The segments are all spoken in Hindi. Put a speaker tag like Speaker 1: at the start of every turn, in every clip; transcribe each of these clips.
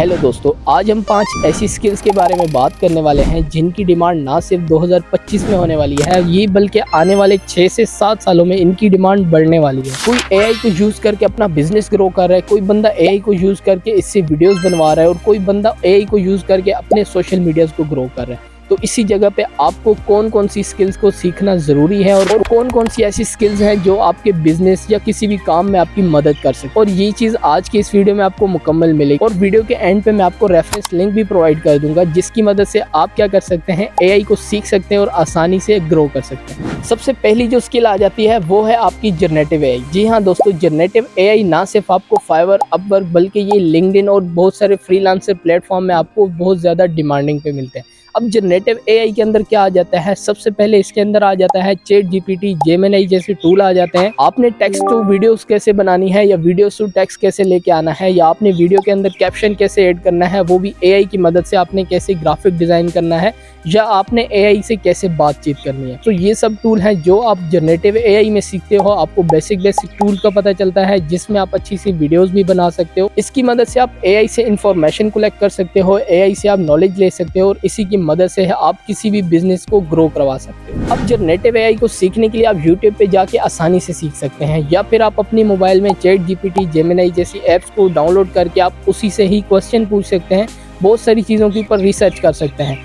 Speaker 1: हेलो दोस्तों, आज हम 5 ऐसी स्किल्स के बारे में बात करने वाले हैं जिनकी डिमांड ना सिर्फ 2025 में होने वाली है ये बल्कि आने वाले 6 से 7 सालों में इनकी डिमांड बढ़ने वाली है। कोई एआई को यूज करके अपना बिजनेस ग्रो कर रहा है, कोई बंदा एआई को यूज करके इससे वीडियोस बनवा रहा है और कोई बंदा एआई को यूज करके अपने सोशल मीडिया को ग्रो कर रहा है। तो इसी जगह पे आपको कौन कौन सी स्किल्स को सीखना ज़रूरी है और कौन कौन सी ऐसी स्किल्स हैं जो आपके बिजनेस या किसी भी काम में आपकी मदद कर सकते, और ये चीज़ आज की इस वीडियो में आपको मुकम्मल मिलेगी। और वीडियो के एंड पे मैं आपको रेफरेंस लिंक भी प्रोवाइड कर दूंगा जिसकी मदद से आप क्या कर सकते हैं, एआई को सीख सकते हैं और आसानी से ग्रो कर सकते हैं। सबसे पहली जो स्किल आ जाती है वो है आपकी जनरेटिव एआई। जी हाँ दोस्तों, जनरेटिव एआई ना सिर्फ आपको फाइवर, अपवर्क बल्कि ये लिंक्डइन और बहुत सारे फ्रीलांसर प्लेटफॉर्म में आपको बहुत ज़्यादा डिमांडिंग पे मिलते हैं। अब जनरेटिव एआई के अंदर क्या आ जाता है, सबसे पहले इसके अंदर आ जाता है चैट जीपीटी, जेमिनी जैसे टूल आ जाते हैं। आपने टेक्स्ट टू वीडियोस कैसे बनानी है या वीडियोस टू टेक्स्ट कैसे लेके आना है, या आपने वीडियो के अंदर कैप्शन कैसे ऐड करना है वो भी एआई की मदद से, आपने कैसे ग्राफिक डिजाइन करना है या आपने एआई से कैसे बातचीत करनी है। तो ये सब टूल हैं जो आप जनरेटिव एआई में सीखते हो। आपको बेसिक टूल का पता चलता है जिसमें आप अच्छी सी वीडियोस भी बना सकते हो। इसकी मदद से आप एआई से इंफॉर्मेशन कलेक्ट कर सकते हो, एआई से आप नॉलेज ले सकते हो और इसी की मदद से आप किसी भी बिजनेस को ग्रो करवा सकते हो। अब जनरेटिव एआई को सीखने के लिए आप यूट्यूब पे जाके आसानी से सीख सकते हैं, या फिर आप अपनी मोबाइल में चैट जीपीटी, जेमिनी जैसी एप्स को डाउनलोड करके आप उसी से ही क्वेश्चन पूछ सकते हैं, बहुत सारी चीज़ों के ऊपर रिसर्च कर सकते हैं।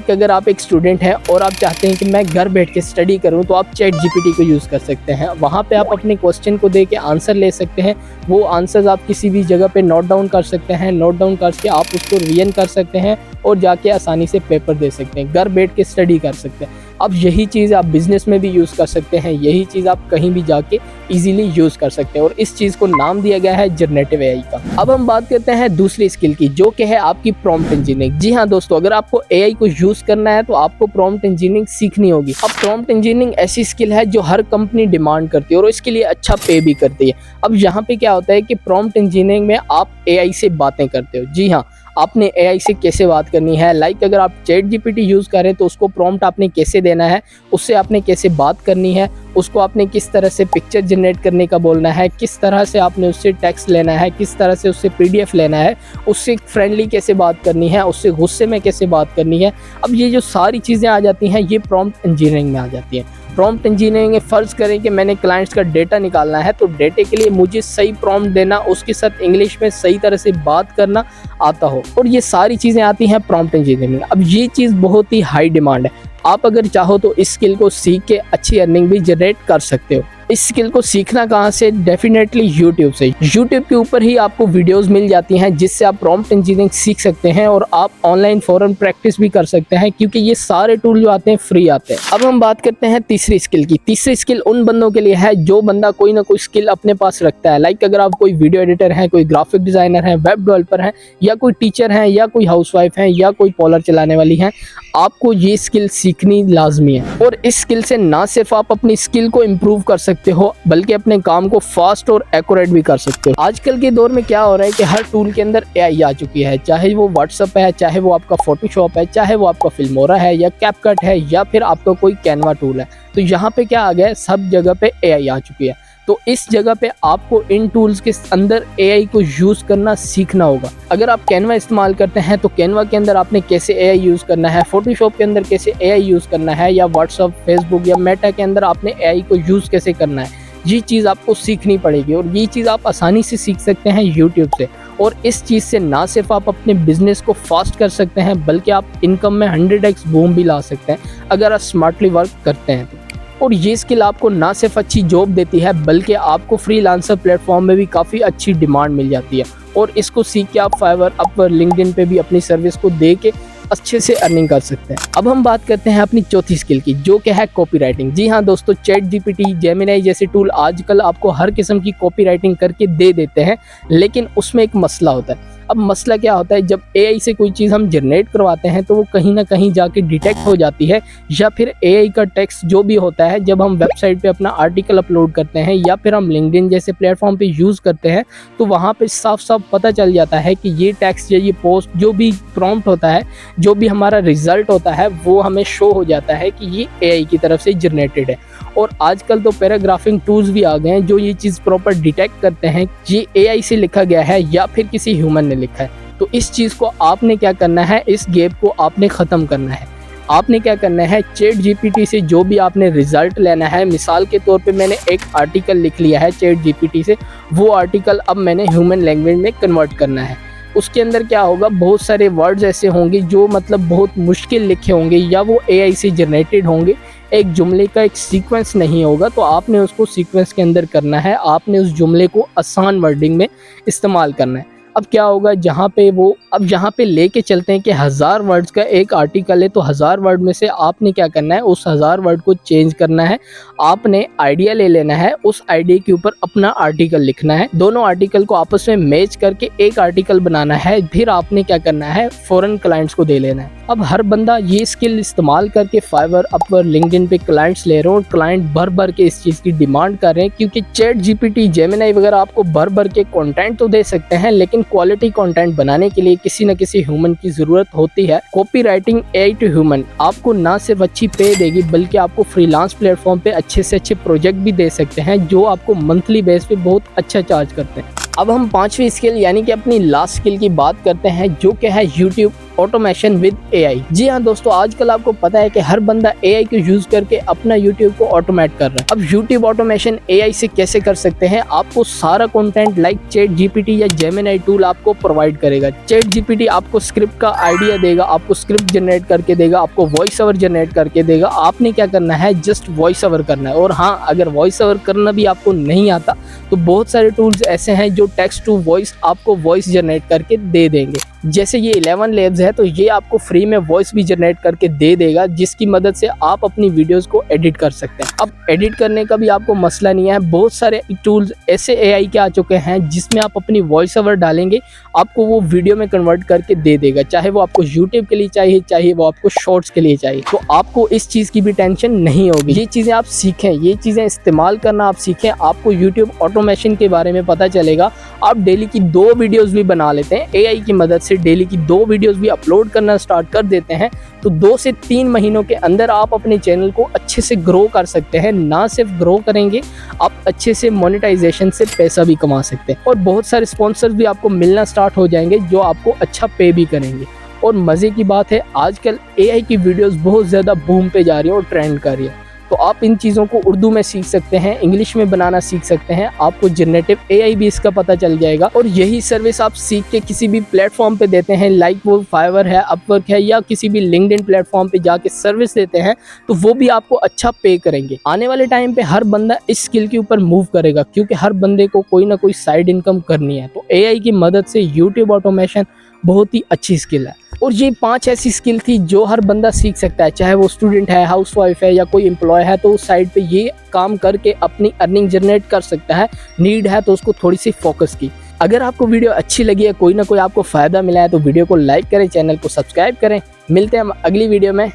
Speaker 1: अगर आप एक स्टूडेंट हैं और आप चाहते हैं कि मैं घर बैठ के स्टडी करूं, तो आप चैट जीपीटी को यूज़ कर सकते हैं। वहां पे आप अपने क्वेश्चन को दे के आंसर ले सकते हैं। वो आंसर्स आप किसी भी जगह पे नोट डाउन कर सकते हैं। नोट डाउन करके आप उसको रिवीजन कर सकते हैं और जाके आसानी से पेपर दे सकते हैं, घर बैठ के स्टडी कर सकते हैं। अब यही चीज़ आप बिजनेस में भी यूज़ कर सकते हैं, यही चीज़ आप कहीं भी जाके इजीली यूज़ कर सकते हैं और इस चीज़ को नाम दिया गया है जनरेटिव एआई का। अब हम बात करते हैं दूसरी स्किल की, जो कि है आपकी प्रॉम्प्ट इंजीनियरिंग। जी हाँ दोस्तों, अगर आपको एआई को यूज़ करना है तो आपको प्रॉम्प्ट इंजीनियरिंग सीखनी होगी। अब प्रॉम्प्ट इंजीनियरिंग ऐसी स्किल है जो हर कंपनी डिमांड करती है और इसके लिए अच्छा पे भी करती है। अब यहाँ पे क्या होता है कि प्रॉम्प्ट इंजीनियरिंग में आप एआई से बातें करते हो। जी हाँ, आपने एआई से कैसे बात करनी है, अगर आप चैट जीपीटी यूज़ करें तो उसको प्रॉम्प्ट आपने कैसे देना है, उससे आपने कैसे बात करनी है, उसको आपने किस तरह से पिक्चर जनरेट करने का बोलना है, किस तरह से आपने उससे टेक्स्ट लेना है, किस तरह से उससे पीडीएफ लेना है, उससे फ्रेंडली कैसे बात करनी है, उससे गुस्से में कैसे बात करनी है। अब ये जो सारी चीज़ें आ जाती हैं ये प्रॉम्प्ट इंजीनियरिंग में आ जाती हैं। प्रॉम्प्ट इंजीनियरिंग में फ़र्ज़ करें कि मैंने क्लाइंट्स का डेटा निकालना है, तो डेटे के लिए मुझे सही प्रॉम्प्ट देना, उसके साथ इंग्लिश में सही तरह से बात करना आता हो, और ये सारी चीज़ें आती हैं प्रॉम्प्ट इंजीनियरिंग में। अब ये चीज़ बहुत ही हाई डिमांड है। आप अगर चाहो तो इस स्किल को सीख के अच्छी अर्निंग भी जनरेट कर सकते हो। इस स्किल को सीखना कहाँ से? डेफिनेटली यूट्यूब से। यूट्यूब के ऊपर ही आपको वीडियोस मिल जाती हैं जिससे आप प्रॉम्प्ट इंजीनियरिंग सीख सकते हैं और आप ऑनलाइन फॉरन प्रैक्टिस भी कर सकते हैं, क्योंकि ये सारे टूल जो आते हैं फ्री आते हैं। अब हम बात करते हैं तीसरी स्किल की। तीसरी स्किल उन बंदों के लिए है जो बंदा कोई ना कोई स्किल अपने पास रखता है। अगर आप कोई वीडियो एडिटर हैं, कोई ग्राफिक डिजाइनर है, वेब डेवलपर हैं, या कोई टीचर हैं, या कोई हाउसवाइफ हैं, या कोई पॉलर चलाने वाली हैं, आपको ये स्किल सीखनी लाजमी है। और इस स्किल से ना सिर्फ आप अपनी स्किल को इम्प्रूव कर सकते हो बल्कि अपने काम को फास्ट और एक्यूरेट भी कर सकते हो। आजकल के दौर में क्या हो रहा है कि हर टूल के अंदर एआई आ चुकी है, चाहे वो व्हाट्सएप है, चाहे वो आपका फोटोशॉप है, चाहे वो आपका फिल्मोरा है या कैपकट है, या फिर आपका कोई कैनवा टूल है। तो यहाँ पे क्या आ गया है, सब जगह पे एआई आ चुकी है। तो इस जगह पे आपको इन टूल्स के अंदर एआई को यूज़ करना सीखना होगा। अगर आप कैनवा इस्तेमाल करते हैं तो कैनवा के अंदर आपने कैसे एआई यूज़ करना है, फोटोशॉप के अंदर कैसे एआई यूज़ करना है, या व्हाट्सएप, फेसबुक या मेटा के अंदर आपने एआई को यूज़ कैसे करना है, ये चीज़ आपको सीखनी पड़ेगी। और ये चीज़ आप आसानी से सीख सकते हैं यूट्यूब से। और इस चीज़ से ना सिर्फ आप अपने बिजनेस को फास्ट कर सकते हैं बल्कि आप इनकम में 100x बूम भी ला सकते हैं अगर आप स्मार्टली वर्क करते हैं तो। और ये स्किल आपको ना सिर्फ अच्छी जॉब देती है बल्कि आपको फ्रीलांसर प्लेटफॉर्म में भी काफ़ी अच्छी डिमांड मिल जाती है, और इसको सीख के आप फाइवर, अपवर्क, लिंक्डइन पे भी अपनी सर्विस को दे के अच्छे से अर्निंग कर सकते हैं। अब हम बात करते हैं अपनी चौथी स्किल की, जो कि है कॉपी राइटिंग। जी हाँ दोस्तों, चैट जीपीटी, जेमिनी जैसे टूल आजकल आपको हर किस्म की कॉपी राइटिंग करके दे देते हैं, लेकिन उसमें एक मसला होता है। अब मसला क्या होता है, जब एआई से कोई चीज़ हम जनरेट करवाते हैं तो वो कहीं ना कहीं जाके डिटेक्ट हो जाती है, या फिर एआई का टेक्स्ट जो भी होता है जब हम वेबसाइट पे अपना आर्टिकल अपलोड करते हैं या फिर हम लिंक्डइन जैसे प्लेटफॉर्म पे यूज़ करते हैं, तो वहाँ पे साफ साफ पता चल जाता है कि ये टेक्स्ट या ये पोस्ट, जो भी प्रॉम्प्ट होता है, जो भी हमारा रिजल्ट होता है, वो हमें शो हो जाता है कि ये एआई की तरफ से जनरेटेड है। और आजकल तो पैराग्राफिंग टूल्स भी आ गए हैं जो ये चीज़ प्रॉपर डिटेक्ट करते हैं ये एआई से लिखा गया है या फिर किसी ह्यूमन ने लिखा है। तो इस चीज़ को आपने क्या करना है, इस गैप को आपने ख़त्म करना है। आपने क्या करना है, चैट जीपीटी से जो भी आपने रिजल्ट लेना है, मिसाल के तौर पे मैंने एक आर्टिकल लिख लिया है चैट जीपीटी से, वो आर्टिकल अब मैंने ह्यूमन लैंग्वेज में कन्वर्ट करना है। उसके अंदर क्या होगा, बहुत सारे वर्ड्स ऐसे होंगे जो मतलब बहुत मुश्किल लिखे होंगे या वो एआई से जनरेटेड होंगे, एक जुमले का एक सीक्वेंस नहीं होगा, तो आपने उसको सीक्वेंस के अंदर करना है, आपने उस जुमले को आसान वर्डिंग में इस्तेमाल करना है। अब क्या होगा, जहाँ पे वो अब यहाँ पे लेके चलते हैं कि 1000 वर्ड्स का एक आर्टिकल है, तो 1000 वर्ड में से आपने क्या करना है, उस 1000 वर्ड को चेंज करना है। आपने आइडिया ले लेना है, उस आइडिया के ऊपर अपना आर्टिकल लिखना है, दोनों आर्टिकल को आपस में मैच करके एक आर्टिकल बनाना है। फिर आपने क्या करना है, फॉरेन क्लाइंट्स को दे लेना है। अब हर बंदा ये स्किल इस्तेमाल करके फाइवर, अपवर, लिंक्डइन पे क्लाइंट्स ले रहे हो और क्लाइंट भर भर के इस चीज़ की डिमांड कर रहे हैं, क्योंकि चैट जीपीटी, जेमिनी वगैरह आपको भर भर के कंटेंट तो दे सकते हैं, लेकिन क्वालिटी कंटेंट बनाने के लिए किसी न किसी ह्यूमन की ज़रूरत होती है। Copywriting AI to human आपको ना सिर्फ अच्छी पे देगी, बल्कि आपको फ्रीलांस प्लेटफॉर्म पे अच्छे से अच्छे प्रोजेक्ट भी दे सकते हैं, जो आपको मंथली बेस पे बहुत अच्छा चार्ज करते हैं। अब हम 5वीं स्किल यानी कि अपनी लास्ट स्किल की बात करते हैं, जो क्या है यूट्यूब ऑटोमेशन विद एआई। जी हाँ दोस्तों, आजकल आपको पता है कि हर बंदा एआई को यूज करके अपना यूट्यूब को ऑटोमेट कर रहा है। अब यूट्यूब ऑटोमेशन एआई से कैसे कर सकते हैं, आपको सारा कंटेंट लाइक चैट जीपीटी या जेमिनी टूल आपको प्रोवाइड करेगा। चैट जीपीटी आपको स्क्रिप्ट का आइडिया देगा, आपको स्क्रिप्ट जनरेट करके देगा, आपको वॉइस ओवर जनरेट करके देगा। आपने क्या करना है, जस्ट वॉइस ओवर करना है। और हाँ, अगर वॉइस ओवर करना भी आपको नहीं आता तो बहुत सारे टूल्स ऐसे हैं जो टेक्स्ट टू वॉइस आपको वॉइस जनरेट करके दे देंगे। जैसे ये 11 Labs है, तो ये आपको फ्री में वॉइस भी जनरेट करके दे देगा, जिसकी मदद से आप अपनी वीडियोस को एडिट कर सकते हैं। अब एडिट करने का भी आपको मसला नहीं है, बहुत सारे टूल्स ऐसे एआई के आ चुके हैं जिसमें आप अपनी वॉइस ओवर डालेंगे, आपको वो वीडियो में कन्वर्ट करके दे देगा, चाहे वो आपको यूट्यूब के लिए चाहिए, चाहे वो आपको शॉर्ट्स के लिए चाहिए। तो आपको इस चीज़ की भी टेंशन नहीं होगी। ये चीज़ें आप सीखें, ये चीज़ें इस्तेमाल करना आप सीखें, आपको यूट्यूब ऑटोमेशन के बारे में पता चलेगा। आप डेली की 2 वीडियोज़ भी बना लेते हैं एआई की मदद से, डेली की 2 वीडियोस भी अपलोड करना स्टार्ट कर देते हैं, तो 2 से 3 महीनों के अंदर आप अपने चैनल को अच्छे से ग्रो कर सकते हैं। ना सिर्फ ग्रो करेंगे, आप अच्छे से मोनेटाइजेशन से पैसा भी कमा सकते हैं, और बहुत सारे स्पॉन्सर्स भी आपको मिलना स्टार्ट हो जाएंगे जो आपको अच्छा पे भी करेंगे। और मज़े की बात है, आजकल एआई की वीडियोस बहुत ज़्यादा बूम पे जा रही है और ट्रेंड कर रही है। तो आप इन चीज़ों को उर्दू में सीख सकते हैं, इंग्लिश में बनाना सीख सकते हैं, आपको जनरेटिव एआई भी इसका पता चल जाएगा। और यही सर्विस आप सीख के किसी भी प्लेटफॉर्म पे देते हैं, लाइक वो फाइवर है, अपवर्क है, या किसी भी लिंक्डइन प्लेटफॉर्म पे जाके सर्विस देते हैं, तो वो भी आपको अच्छा पे करेंगे। आने वाले टाइम पे हर बंदा इस स्किल के ऊपर मूव करेगा, क्योंकि हर बंदे को कोई ना कोई साइड इनकम करनी है। तो एआई की मदद से यूट्यूब ऑटोमेशन बहुत ही अच्छी स्किल है। और ये 5 ऐसी स्किल थी जो हर बंदा सीख सकता है, चाहे वो स्टूडेंट है, हाउसवाइफ है, या कोई एम्प्लॉय है, तो उस साइड पे ये काम करके अपनी अर्निंग जनरेट कर सकता है। नीड है तो उसको थोड़ी सी फोकस की। अगर आपको वीडियो अच्छी लगी है, कोई ना कोई आपको फ़ायदा मिला है, तो वीडियो को लाइक करें, चैनल को सब्सक्राइब करें। मिलते हैं हम अगली वीडियो में।